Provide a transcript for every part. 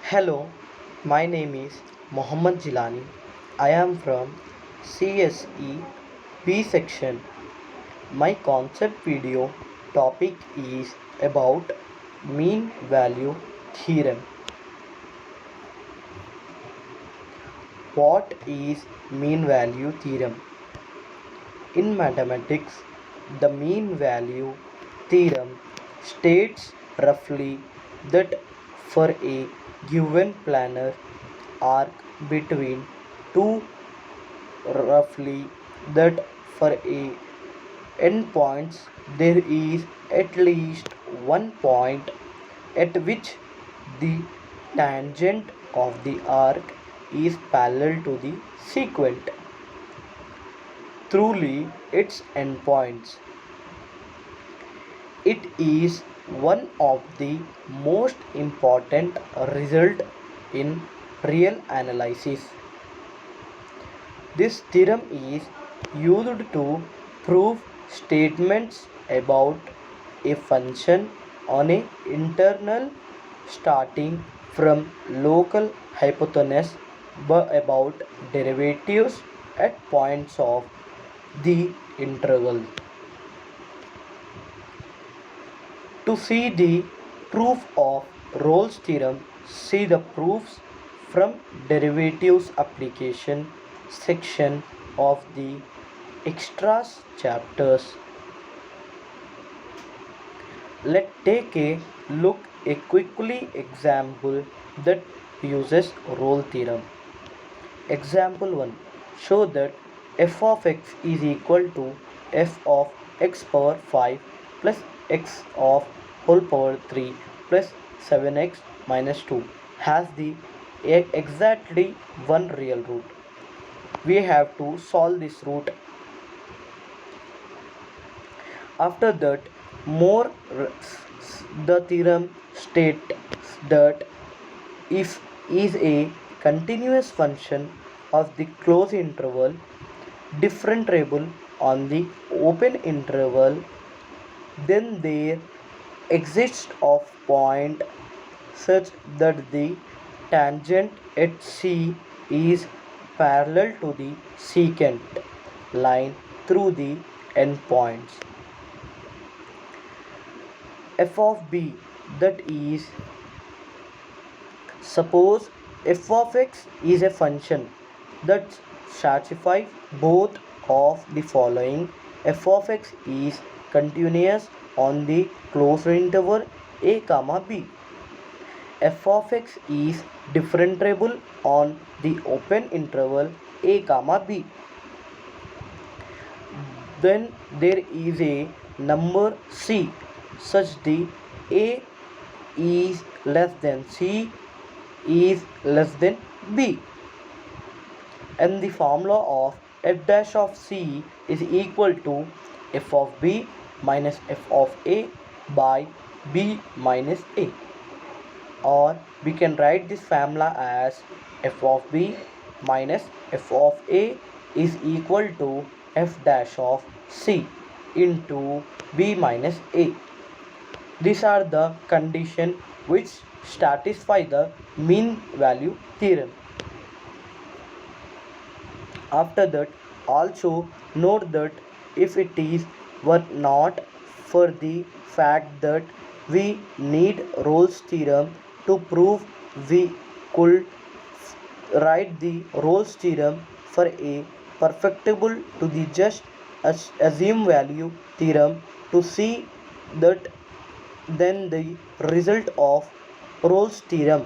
Hello, my name is Mohammad Jilani. I am from CSE B section. My concept video topic is about mean value theorem. What is mean value theorem? In mathematics, the mean value theorem states roughly that for a given planar arc between two roughly that for a endpoints there is at least one point at which the tangent of the arc is parallel to the sequent truly its endpoints. It is one of the most important result in real analysis. This theorem is used to prove statements about a function on a internal starting from local hypothesis about derivatives at points of the interval. To see the proof of Rolle's theorem, see the proofs from derivatives application section of the extras chapters. Let's take a look a quickly example that uses Rolle theorem. Example 1. Show that f of x is equal to f of x power 5 plus x of whole power 3 plus 7x minus 2 has the exactly one real root. We have to solve this root. After that, the theorem states that if is a continuous function of the closed interval differentiable on the open interval, then there exists a point such that the tangent at C is parallel to the secant line through the endpoints. F of b, that is, suppose f of x is a function that satisfies both of the following. F of x is continuous on the closed interval a comma b. F of x is differentiable on the open interval a comma b. Then there is a number c such the a is less than c is less than b, and the formula of f dash of c is equal to f of b minus f of a by b minus a, or we can write this formula as f of b minus f of a is equal to f dash of c into b minus a. These are the conditions which satisfy the mean value theorem. After that, also note that if it is were not for the fact that we need Rolle's theorem to prove, we could write the Rolle's theorem for a perfectible to the just assume value theorem to see that then the result of Rolle's theorem.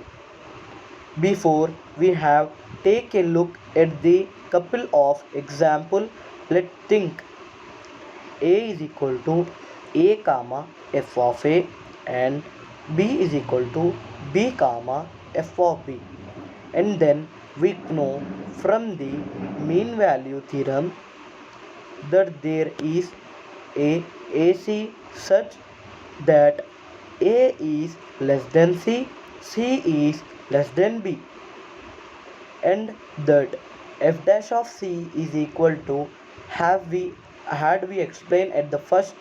Before we have take a look at the couple of example, let's think. A is equal to a comma f of a and b is equal to b comma f of b, and then we know from the mean value theorem that there is a AC such that A is less than C, C is less than B, and that f dash of C is equal to had we explained at the first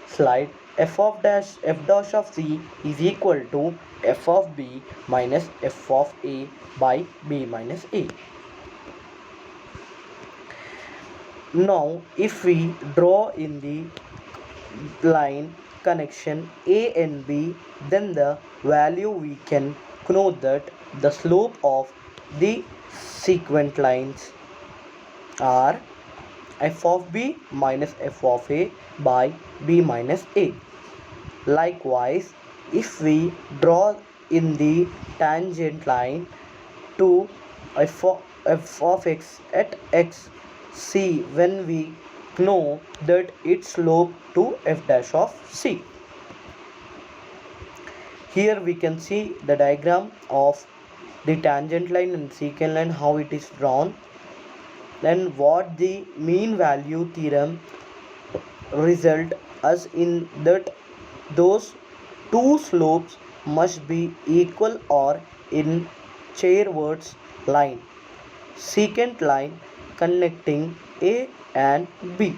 slide f dash of c is equal to f of b minus f of a by b minus a. Now if we draw in the line connection a and b, then the value we can know that the slope of the sequent lines are f of b minus f of a by b minus a. Likewise, if we draw in the tangent line to f of x at x, c, when we know that its slope to f dash of c. Here we can see the diagram of the tangent line and secant line, how it is drawn, then what the mean value theorem result as in that those two slopes must be equal or in chairwards line, secant line connecting A and B,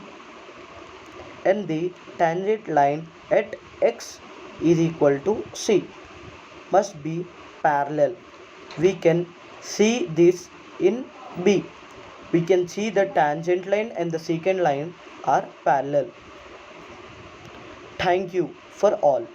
and the tangent line at x is equal to C must be parallel. We can see this in B. We can see the tangent line and the secant line are parallel. Thank you for all.